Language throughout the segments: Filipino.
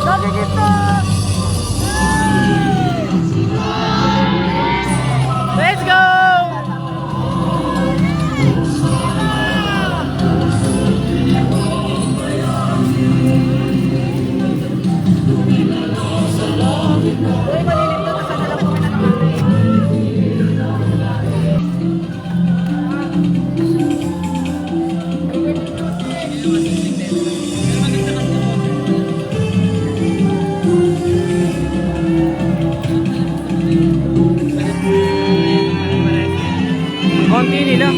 Lagi kita. Let's go! Uy, malilim doon. Nasa dalang kami na naman. Konti nila.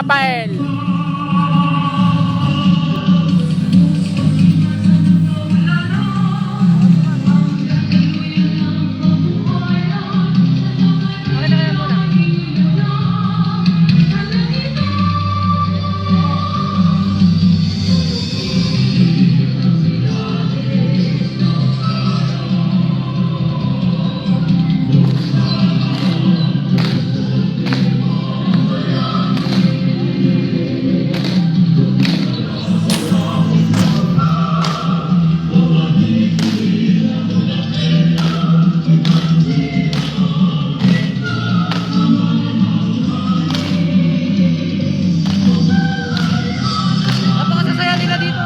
Rafael. Okay na kaya muna. Napakasasaya nila dito.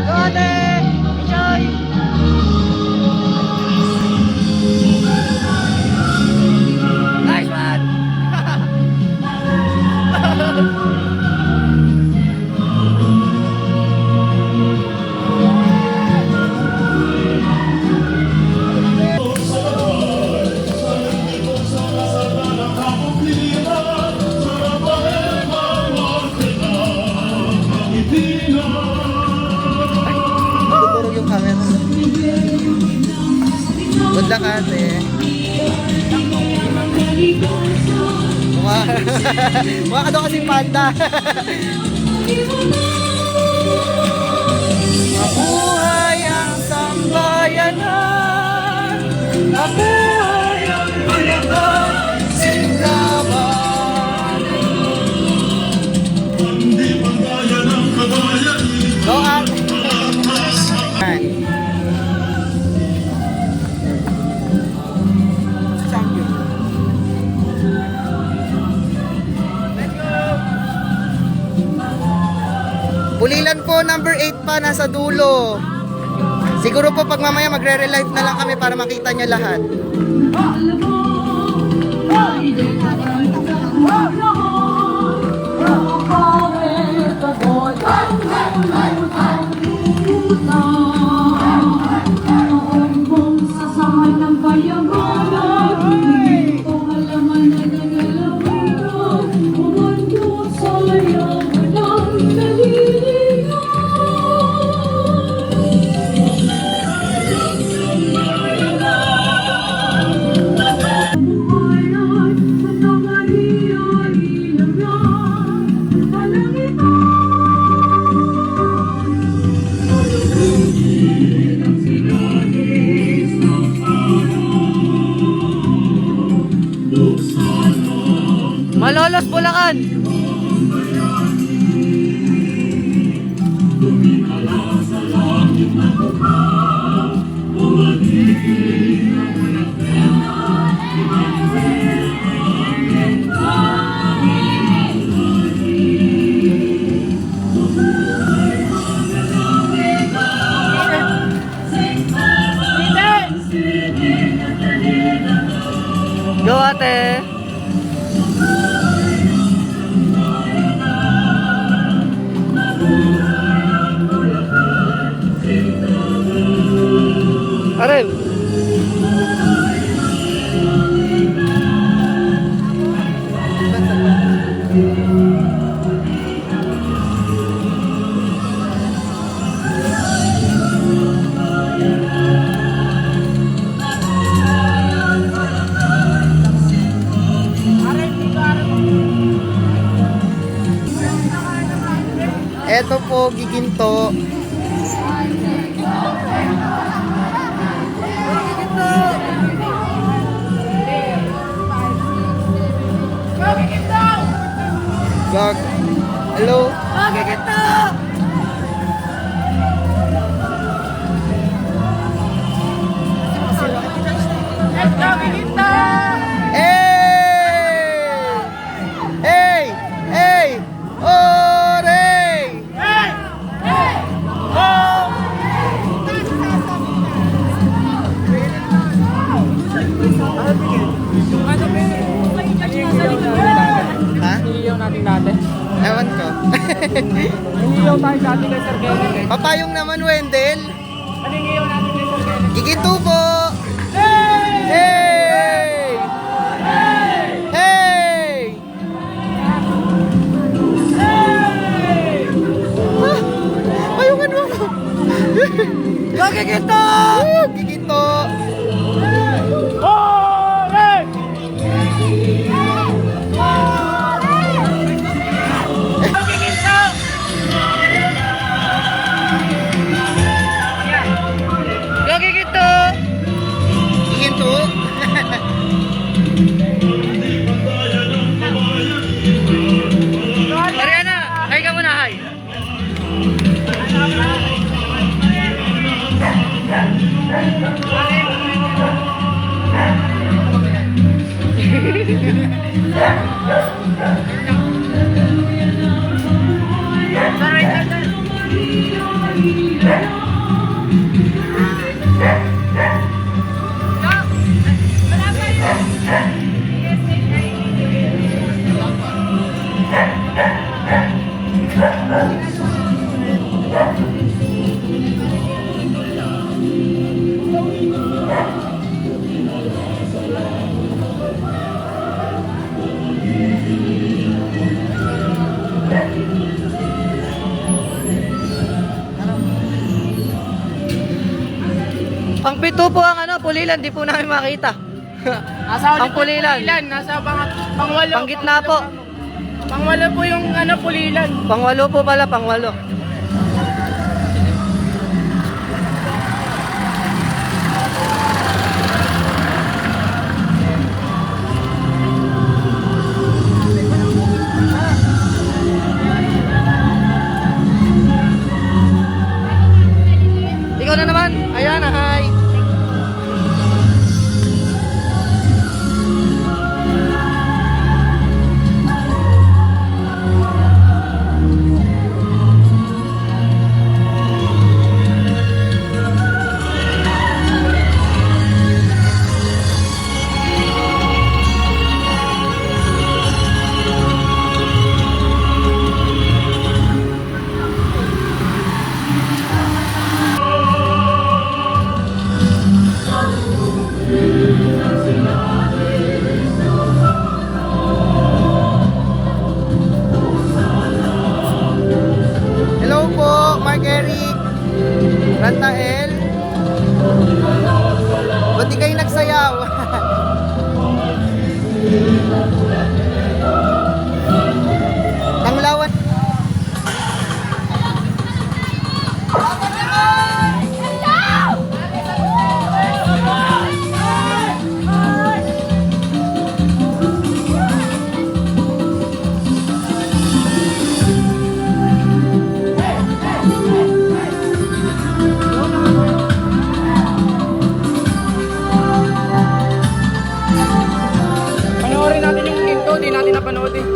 Go ate! Enjoy! Nice one! Tuturo yung camera. Good luck ate. Mukha, mukha ka daw kasing panda. Mabuhay ang sambayanan. Mabuhay ang bayanan. Singkaban. Go ate. Pulilan po, number 8 pa, nasa dulo. Siguro po pag mamaya magre-relive na lang kami para makita niya lahat. Malolos Bulacan! Go ate! Aren! Eto po, giginto. Gag. Hello? Hey! Hey! Hey! Ore! Nangiyaw tayo dati kay Sir Kevin eh. Papayong naman, Wendell. Nangiyaw natin kay Sir Kevin. Gigintubo! Hey! Hey! Ah, payungan mo! Gagigito! Giginto! Ole! Gagigito! Gagigito! Giginto! Ariana, hay ka muna, hay. Pang pito po ang ano, pulilan, di po namin makita. Nasa ulit Ang pulilan. Nasa pangwalo. Pang gitna po. Pangwalo po yung ano, pulilan. Pangwalo po pala, pangwalo. Ikaw na naman. Ayan, hi. Hello po, Mark Eric. Rantael. Ba't di kayo nagsayaw? Tanglawan. Panoorin natin yung ginto, di natin napanood eh.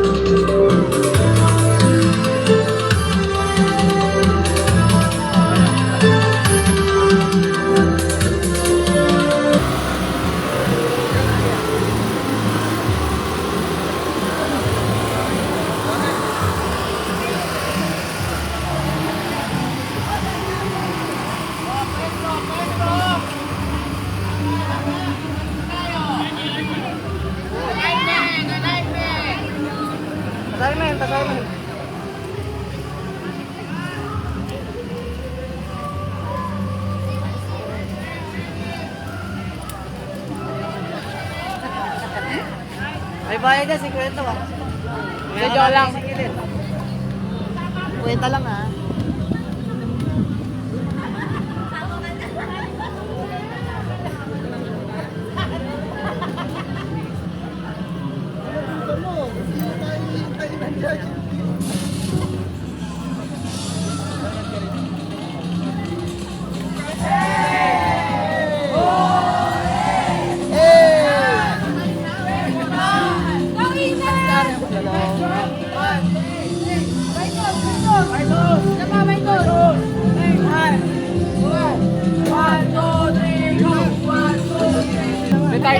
Tasay men. May bayad yan, 50 ba? Medyo lang. Kwenta lang ha.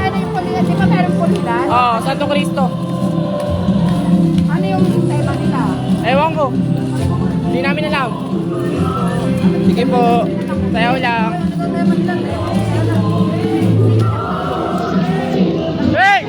Ano yung pulilan? Di ba meron pulilan? Oh, Santo Cristo. Ano yung tema nila? Ewan ko. Hindi ko Hindi namin alam. Sige po. Sayaw lang. Hey!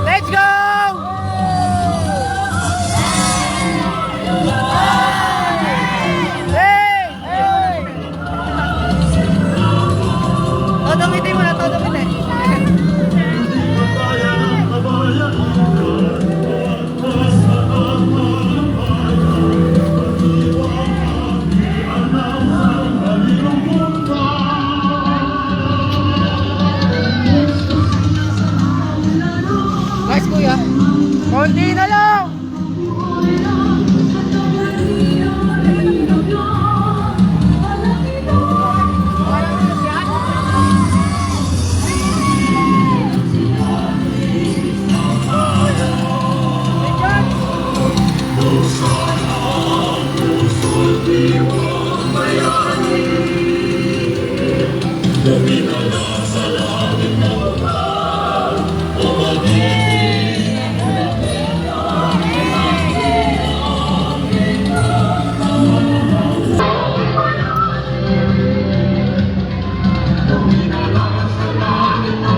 Let's go! Hey! Hey! Todo ngiti mo na, todo ngiti. Nice, kuya. Konti na lang!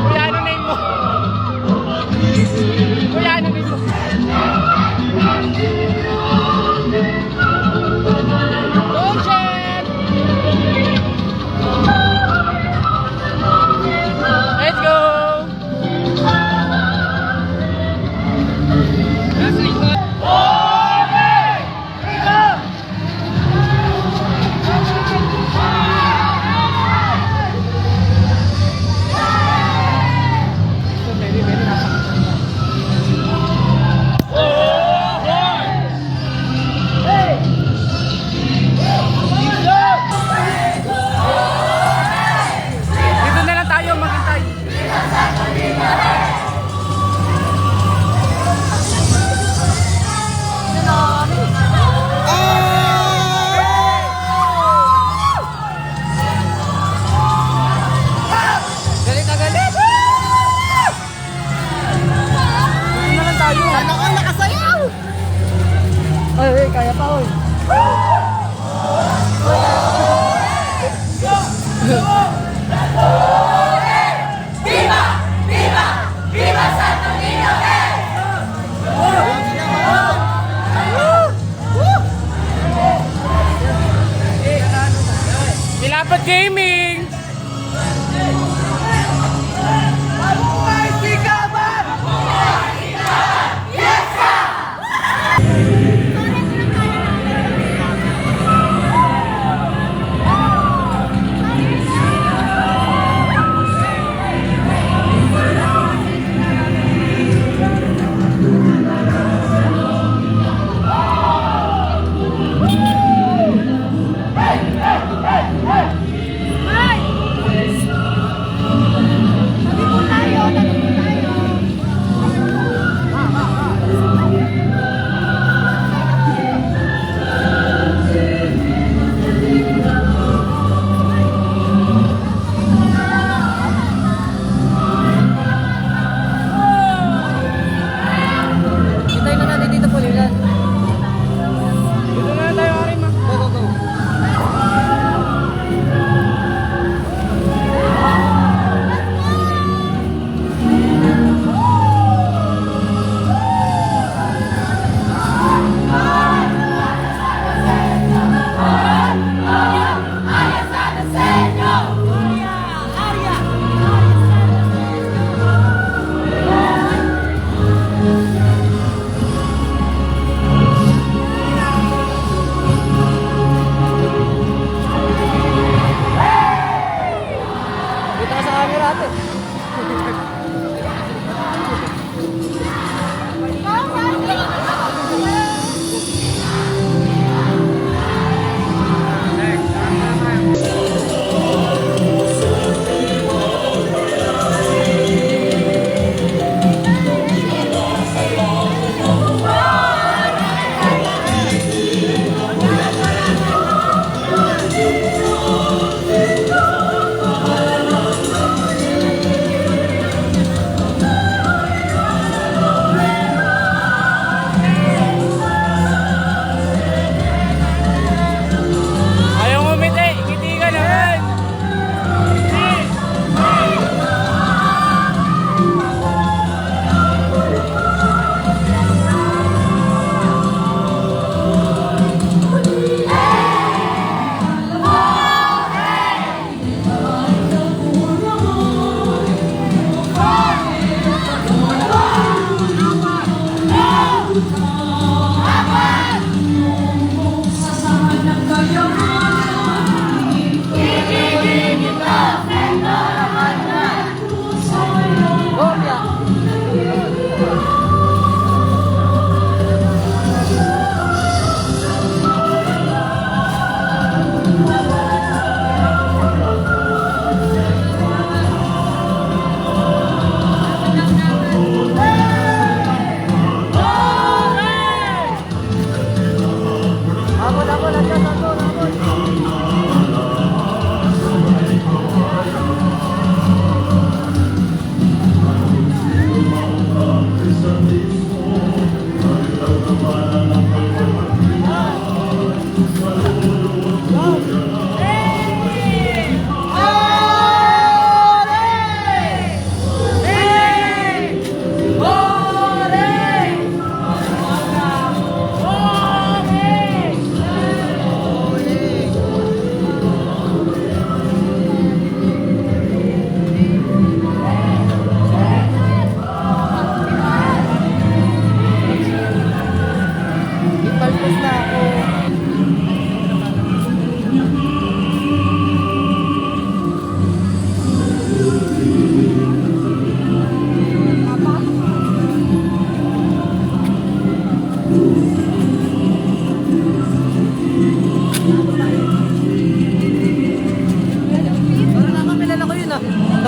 Kuya, ano name mo? Kuya, ano name mo? Bullshit! Let's go! Dito na lang tayo maghintay. Galit na galit! Dito na lang tayo. Sana all nakasayaw! Ay, kaya pa, oy. Nilapat Gaming!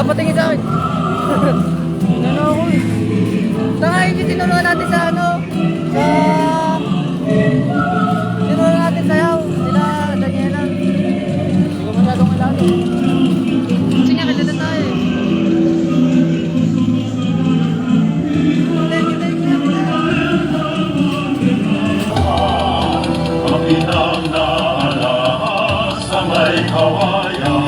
patingin sa akin. Ano ako eh. Saka yung tinuruan natin sa ano? Sa... Tinuruan natin sa yaw. Sila, Daniela. Hindi ko masyadong malalo. Kasi nga, kilala tayo eh. Ang inang naalaas sa may kawayan.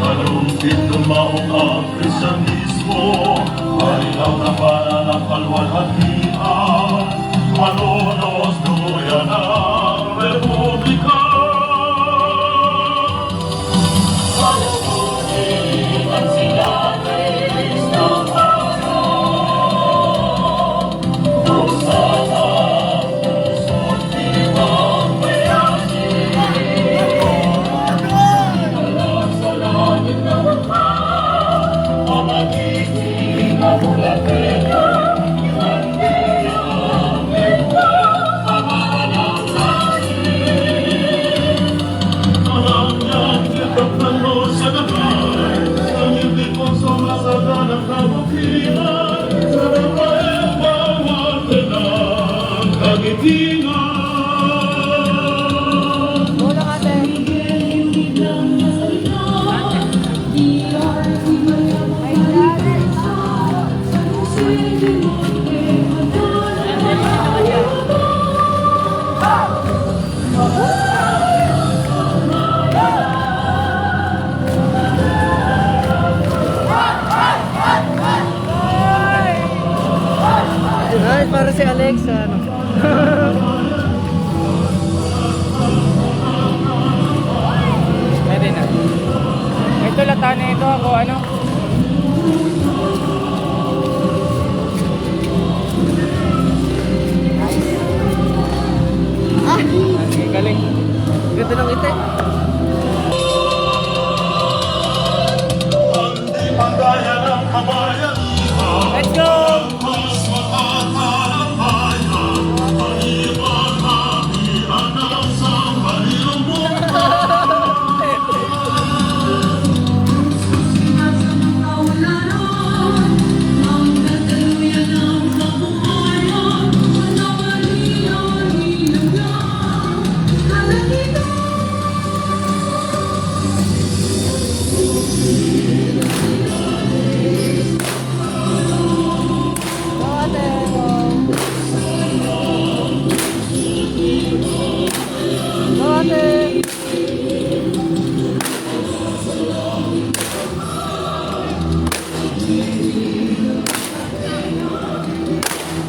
Malumpit lumaong ang Kristiyanismo, marilaw na pananampaluwalhatian, manonos duyan ang Republika. Salubungin sila kay Kristong Wala ka ate. Ay, para si Alexa, ano? Pwede na. Ito latana ito ako, ano? Ang galing. Ganda ng ite. Hindi magaya ng kabayan. Let's go! Mas makakalampayan. Pag-ibang mabihanap sa balirong buhay. Go ate, go. Go ate.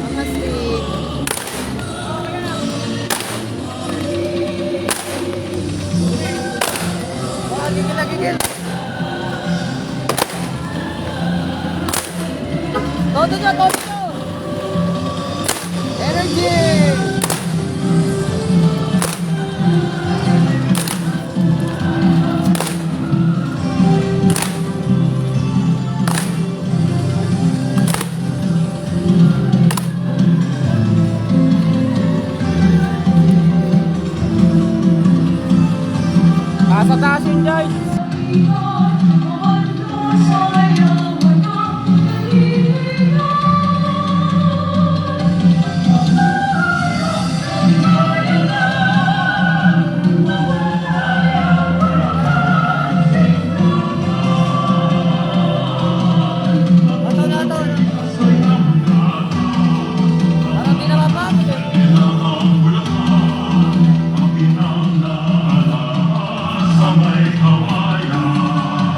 Mga sweet. Oh, gigil na gigil. Todo nyo, todo nyo! Energy! Sa taas yung George. Ato na ato. Parang di na mapapit eh. Sa may kawayan.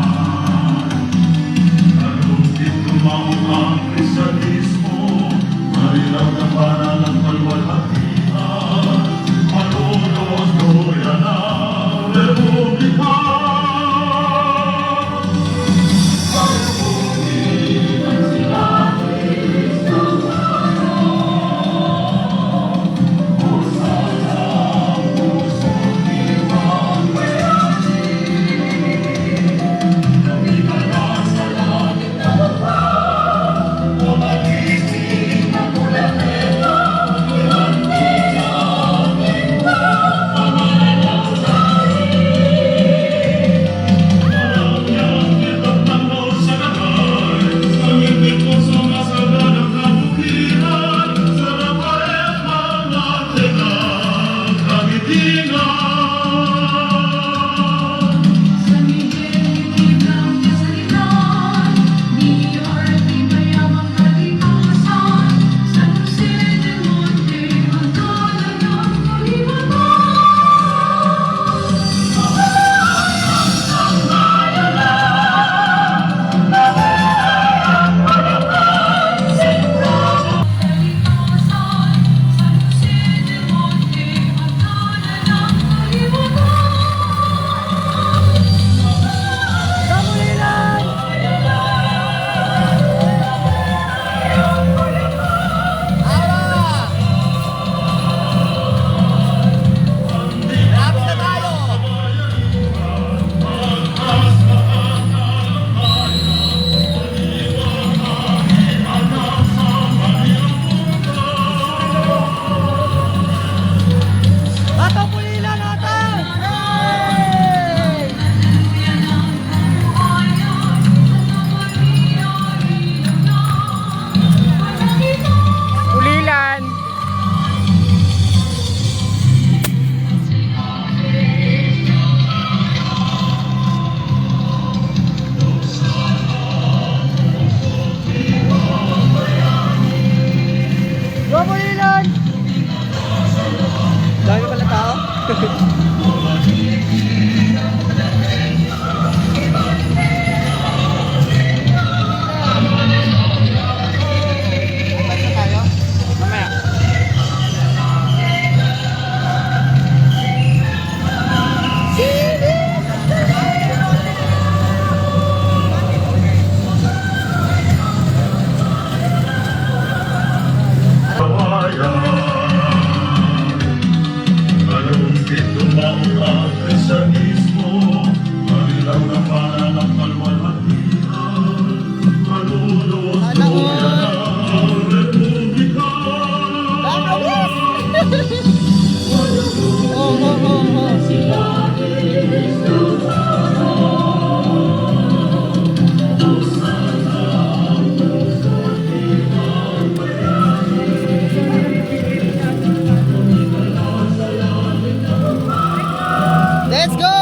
Pulilan. Go Pulilan! Dami pala tao. Mamaya. Kalumpit tumang ang kristiyanismo, kanilang na para ng kalwalhatian. Kalulot Sana all. ang republika. Oh, oh, oh, oh. Let's go!